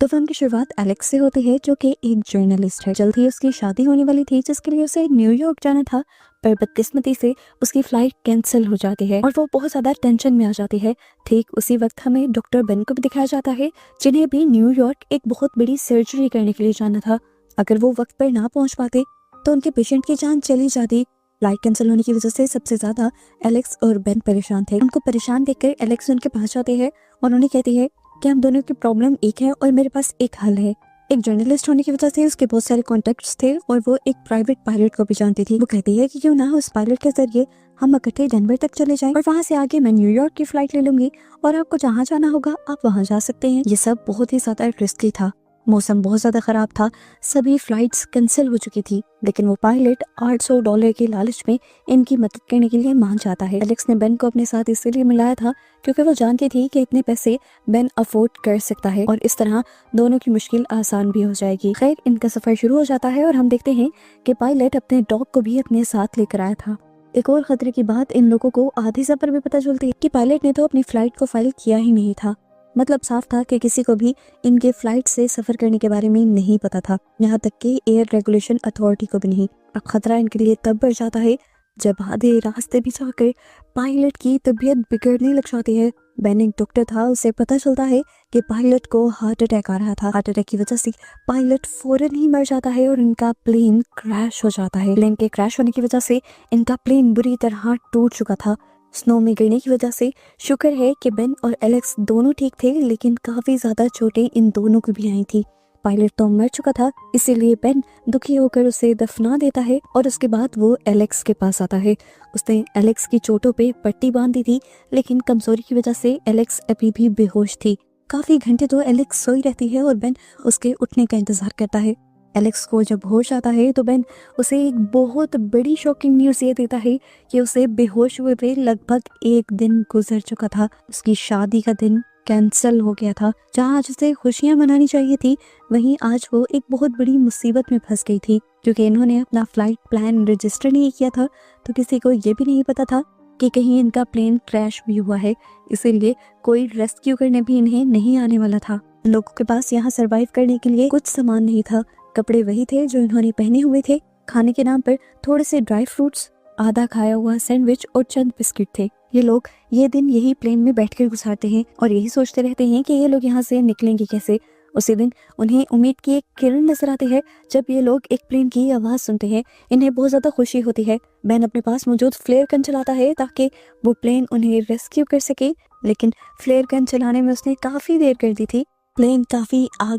तो फिल्म की शुरुआत एलेक्स से होती है, जो कि एक जर्नलिस्ट है। जल्द ही उसकी शादी होने वाली थी, जिसके लिए उसे न्यूयॉर्क जाना था, पर बदकिस्मती से उसकी फ्लाइट कैंसिल हो जाती है और वो बहुत ज़्यादा टेंशन में आ जाती है। ठीक उसी वक्त हमें डॉक्टर बेन को भी दिखाया जाता है, जिन्हें भी न्यूयॉर्क एक बहुत बड़ी सर्जरी करने के लिए जाना था। अगर वो वक्त पर ना पहुंच पाते तो उनके पेशेंट की जान चली जाती। फ्लाइट कैंसिल होने की वजह से सबसे ज्यादा एलेक्स और बेन परेशान थे। उनको परेशान देखकर एलेक्स उनके पास जाते हैं और उन्हें कहती है कि हम दोनों की प्रॉब्लम एक है और मेरे पास एक हल है। एक जर्नलिस्ट होने की वजह से उसके बहुत सारे कॉन्टेक्ट्स थे और वो एक प्राइवेट पायलट को भी जानती थी। वो कहती है कि क्यों ना उस पायलट के जरिए हम इकट्ठे डेनवर तक चले जाएं और वहां से आगे मैं न्यूयॉर्क की फ्लाइट ले लूंगी और आपको जहां जाना होगा आप वहां जा सकते हैं। ये सब बहुत ही ज्यादा रिस्की था। मौसम बहुत ज्यादा खराब था, सभी फ्लाइट्स कैंसिल हो चुकी थी, लेकिन वो पायलट $800 के लालच में इनकी मदद करने के लिए मान जाता है। एलेक्स ने बेन को अपने साथ इसलिए मिलाया था क्योंकि वो जानती थी कि इतने पैसे बेन अफोर्ड कर सकता है और इस तरह दोनों की मुश्किल आसान भी हो जाएगी। खैर, इनका सफर शुरू हो जाता है और हम देखते हैं कि पायलट अपने डॉग को भी अपने साथ लेकर आया था। एक और खतरे की बात इन लोगों को आधी सफर में पता चलती है कि पायलट ने तो अपनी फ्लाइट को फाइल किया ही नहीं था। मतलब साफ था कि किसी को भी इनके फ्लाइट से सफर करने के बारे में नहीं पता था, यहाँ तक कि एयर रेगुलेशन अथॉरिटी को भी नहीं। अब खतरा इनके लिए तब बढ़ जाता है जब आधे रास्ते भी जाकर पायलट की तबीयत बिगड़ने लग जाती है। बेन एक डॉक्टर था, उसे पता चलता है कि पायलट को हार्ट अटैक आ रहा था। हार्ट अटैक की वजह से पायलट फौरन ही मर जाता है और इनका प्लेन क्रैश हो जाता है। प्लेन के क्रैश होने की वजह से इनका प्लेन बुरी तरह टूट चुका था। स्नो में गिरने की वजह से शुक्र है कि बेन और एलेक्स दोनों ठीक थे, लेकिन काफी ज्यादा चोटें इन दोनों को भी आई थी। पायलट तो मर चुका था, इसीलिए बेन दुखी होकर उसे दफना देता है और उसके बाद वो एलेक्स के पास आता है। उसने एलेक्स की चोटों पे पट्टी बांध दी थी, लेकिन कमजोरी की वजह से एलेक्स अभी भी बेहोश थी। काफी घंटे तो एलेक्स सोई रहती है और बेन उसके उठने का इंतजार करता है। एलेक्स को जब होश आता है तो बेन उसे एक बहुत बड़ी शॉकिंग न्यूज़ ये देता है कि उसे बेहोश हुए पे लगभग 1 दिन गुजर चुका था। उसकी शादी का दिन कैंसिल हो गया था। जहाँ आज उसे खुशियां मनानी चाहिए थी, वहीं आज वो एक बहुत बड़ी मुसीबत में फंस गई थी, क्योंकि इन्होंने अपना फ्लाइट प्लान रजिस्टर नहीं किया था। तो किसी को ये भी नहीं पता था कि कहीं इनका प्लेन क्रैश भी हुआ है, इसीलिए कोई रेस्क्यू करने भी इन्हें नहीं आने वाला था। लोगों के पास यहाँ सरवाइव करने के लिए कुछ सामान नहीं था। कपड़े वही थे जो इन्होंने पहने हुए थे। खाने के नाम पर थोड़े से ड्राई फ्रूट्स, आधा खाया हुआ सैंडविच और चंद बिस्किट थे। ये लोग ये दिन यही प्लेन में बैठकर गुजारते हैं और यही सोचते रहते हैं कि ये लोग यहाँ से निकलेंगे कैसे। उसी दिन उन्हें उम्मीद की एक किरण नजर आती है। जब ये लोग एक प्लेन की आवाज सुनते हैं, इन्हें बहुत ज्यादा खुशी होती है। बेन अपने पास मौजूद फ्लेयर गन चलाता है ताकि वो प्लेन उन्हें रेस्क्यू कर सके, लेकिन फ्लेयर गन चलाने में उसने काफी देर कर दी थी। प्लेन काफी आगे